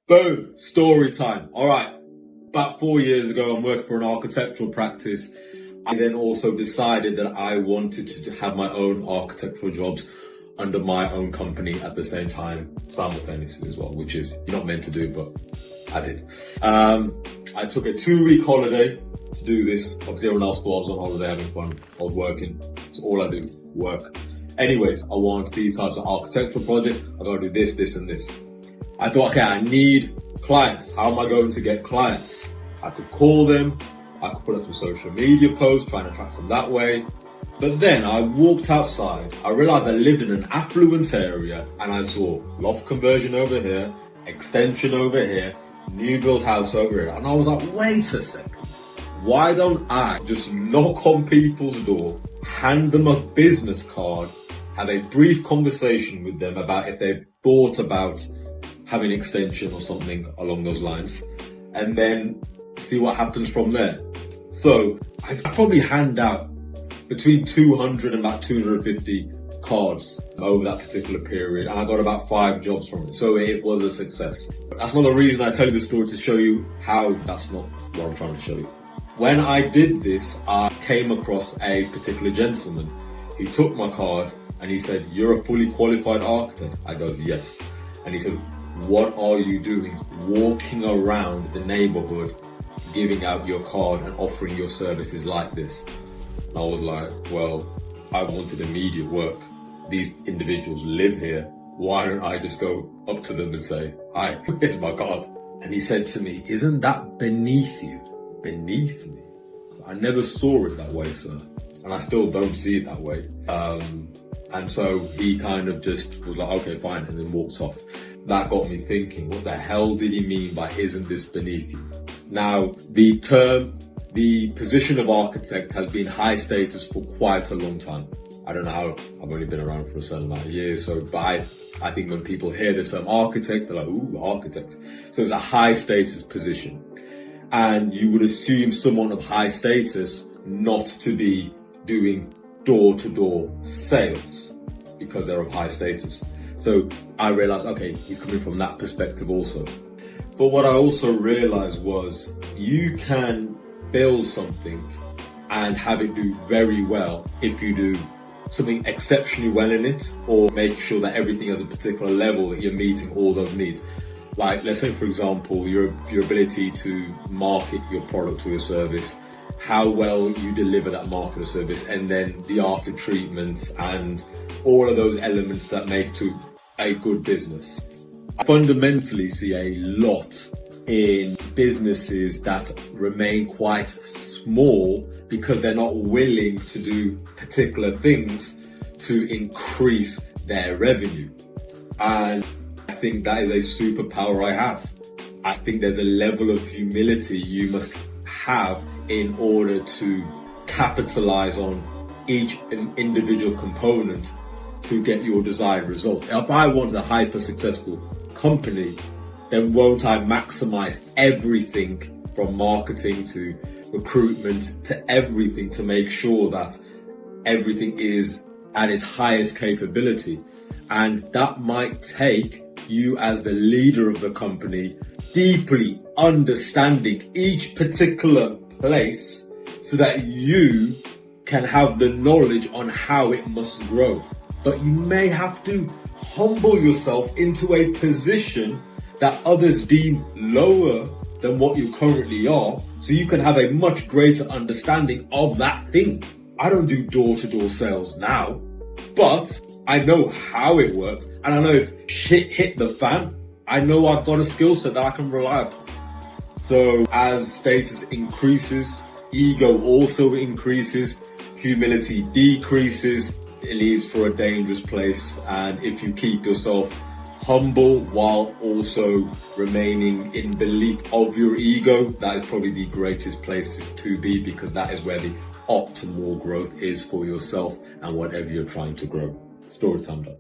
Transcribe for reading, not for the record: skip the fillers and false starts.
Boom, story time. All right. About 4 years ago, I'm working for an architectural practice. I then also decided that I wanted to have my own architectural jobs under my own company at the same time, simultaneously as well, which is you're not meant to do, but I did. I took a 2-week holiday to do this. Obviously, everyone else thought I was on holiday having fun. I was working. That's all I do, work. Anyways, I want these types of architectural projects. I gotta do this, this, and this. I thought, okay, I need clients. How am I going to get clients? I could call them. I could put up some social media posts, trying to attract them that way. But then I walked outside. I realized I lived in an affluent area and I saw loft conversion over here, extension over here, new build house over here. And I was like, wait a second. Why don't I just knock on people's door, hand them a business card, have a brief conversation with them about if they've thought about having an extension or something along those lines, and then see what happens from there. So I probably hand out between 200 and about 250 cards over that particular period, and I got about 5 jobs from it. So it was a success. But that's not the reason I tell you the story, to show you how that's not what I'm trying to show you. When I did this, I came across a particular gentleman. He took my card and he said, "You're a fully qualified architect?" I go, "Yes." And he said, "What are you doing walking around the neighborhood, giving out your card and offering your services like this?" And I was like, well, I wanted immediate work. These individuals live here. Why don't I just go up to them and say, "Hi, here's my card." And he said to me, "Isn't that beneath you?" Beneath me? I never saw it that way, sir. And I still don't see it that way. And so he kind of just was like, okay, fine, and then walked off. That got me thinking, what the hell did he mean by "isn't this beneath you"? Now, the position of architect has been high status for quite a long time. I don't know how, I've only been around for a certain amount of years, so but I think when people hear the term architect, they're like, ooh, architect. So it's a high status position. And you would assume someone of high status not to be doing door-to-door sales because they're of high status. So I realized, okay, he's coming from that perspective also. But what I also realized was you can build something and have it do very well if you do something exceptionally well in it, or make sure that everything has a particular level that you're meeting all those needs. Like, let's say, for example, your ability to market your product or your service, how well you deliver that market or service, and then the after treatments and all of those elements that make to a good business. I fundamentally see a lot in businesses that remain quite small because they're not willing to do particular things to increase their revenue. And I think that is a superpower I have. I think there's a level of humility you must have in order to capitalize on each individual component to get your desired result. If I want a hyper successful company, then won't I maximize everything from marketing to recruitment to everything to make sure that everything is at its highest capability? And that might take you as the leader of the company deeply understanding each particular place so that you can have the knowledge on how it must grow. But you may have to humble yourself into a position that others deem lower than what you currently are, so you can have a much greater understanding of that thing. I don't do door-to-door sales now, but I know how it works, and I know if shit hit the fan, I know I've got a skill set that I can rely upon. So as status increases, ego also increases, humility decreases, it leaves for a dangerous place. And if you keep yourself humble while also remaining in belief of your ego, that is probably the greatest place to be, because that is where the optimal growth is for yourself and whatever you're trying to grow. Story time done.